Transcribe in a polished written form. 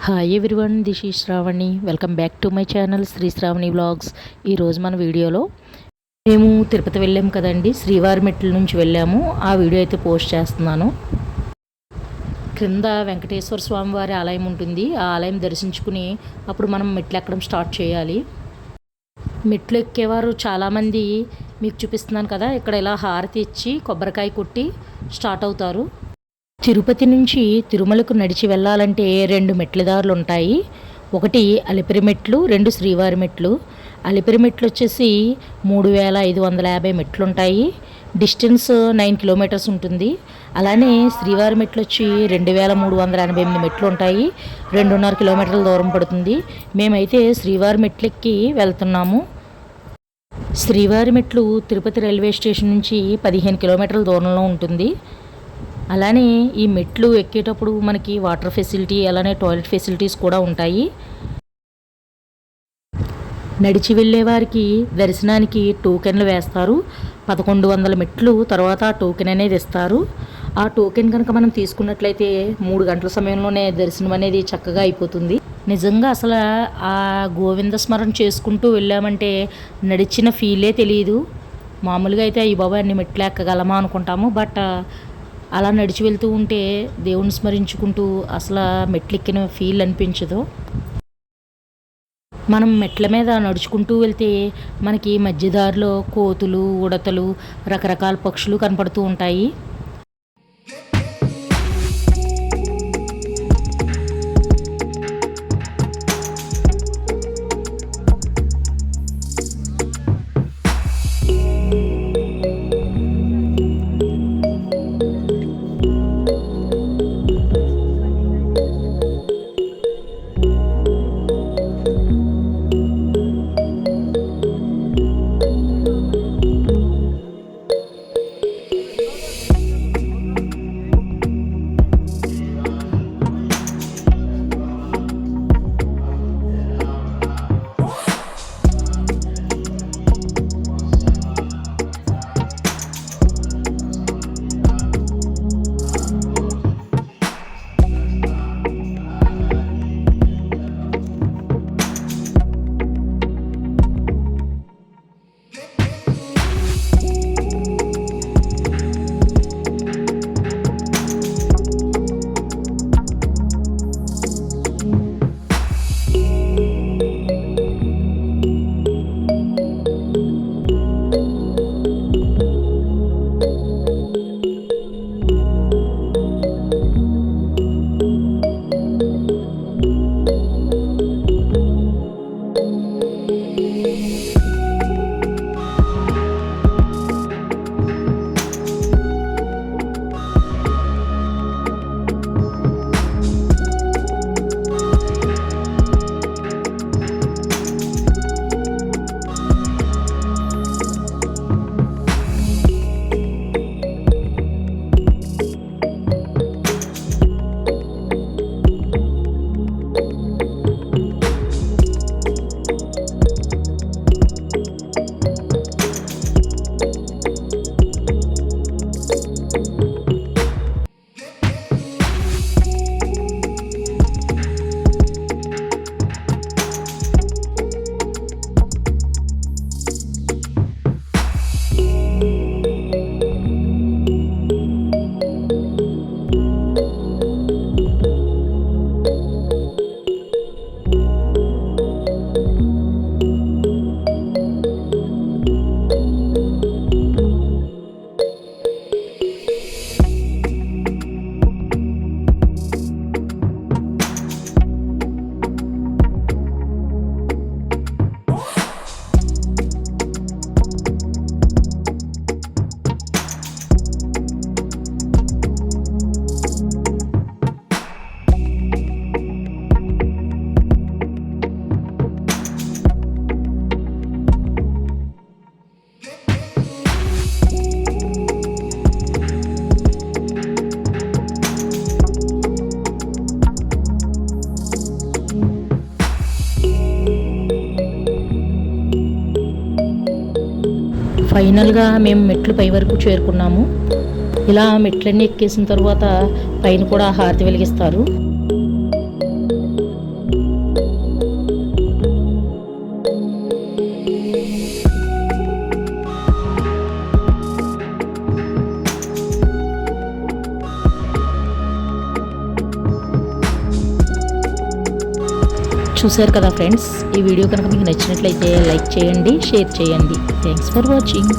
Hi everyone, this is Sravani. Welcome back to my channel Sri Sravani vlogs. ఈరోజు మన వీడియోలో మేము తిరుపతి వెళ్ళాము కదండి, శ్రీవారి మెట్ల నుంచి వెళ్ళాము. ఆ వీడియో అయితే పోస్ట్ చేస్తున్నాను. క్రింద వెంకటేశ్వర స్వామి వారి ఆలయం ఉంటుంది. ఆ ఆలయం దర్శించుకుని అప్పుడు మనం మెట్లు ఎక్కడం స్టార్ట్ చేయాలి. మెట్లు ఎక్కేవారు చాలామంది మీకు చూపిస్తున్నాను కదా, ఇక్కడ ఇలా హారతి ఇచ్చి కొబ్బరికాయ కొట్టి స్టార్ట్ అవుతారు. తిరుపతి నుంచి తిరుమలకు నడిచి వెళ్ళాలంటే 2 మెట్ల దారులు ఉంటాయి. ఒకటి అలిపిరి మెట్లు, 2 శ్రీవారి మెట్లు. అలిపిరి మెట్లు వచ్చేసి 3550 మెట్లు ఉంటాయి. డిస్టెన్స్ 9 కిలోమీటర్స్ ఉంటుంది. అలానే శ్రీవారి మెట్లు వచ్చి 2388 మెట్లు ఉంటాయి. 2.5 కిలోమీటర్ల దూరం పడుతుంది. మేమైతే శ్రీవారి మెట్లెక్కి వెళ్తున్నాము. శ్రీవారి మెట్లు తిరుపతి రైల్వే స్టేషన్ నుంచి 15 కిలోమీటర్ల దూరంలో ఉంటుంది. అలానే ఈ మెట్లు ఎక్కేటప్పుడు మనకి వాటర్ ఫెసిలిటీ, అలానే టాయిలెట్ ఫెసిలిటీస్ కూడా ఉంటాయి. నడిచి వెళ్ళే వారికి దర్శనానికి టోకెన్లు వేస్తారు. 1100 మెట్లు తర్వాత ఆ టోకెన్ అనేది ఇస్తారు. ఆ టోకెన్ కనుక మనం తీసుకున్నట్లయితే 3 గంటల సమయంలోనే దర్శనం అనేది చక్కగా అయిపోతుంది. నిజంగా అసలు ఆ గోవింద స్మరణ చేసుకుంటూ వెళ్ళామంటే నడిచిన ఫీలే తెలియదు. మామూలుగా అయితే ఈ బాబా అన్ని మెట్లు ఎక్కగలమా అనుకుంటాము. బట్ అలా నడిచి వెళ్తూ ఉంటే దేవుని స్మరించుకుంటూ అసలు మెట్లు ఎక్కిన ఫీల్ అనిపించదు. మనం మెట్ల మీద నడుచుకుంటూ వెళ్తే మనకి మధ్యదారిలో కోతులు, ఉడతలు, రకరకాల పక్షులు కనపడుతూ ఉంటాయి. ఫైనల్గా మేము మెట్లు పై వరకు చేరుకున్నాము. ఇలా మెట్లన్నీ ఎక్కేసిన తర్వాత పైన కూడా హారతి వెలిగిస్తారు. చూశారు కదా ఫ్రెండ్స్, ఈ వీడియో కనుక మీకు నచ్చినట్లయితే లైక్ చేయండి, షేర్ చేయండి. Thanks for watching.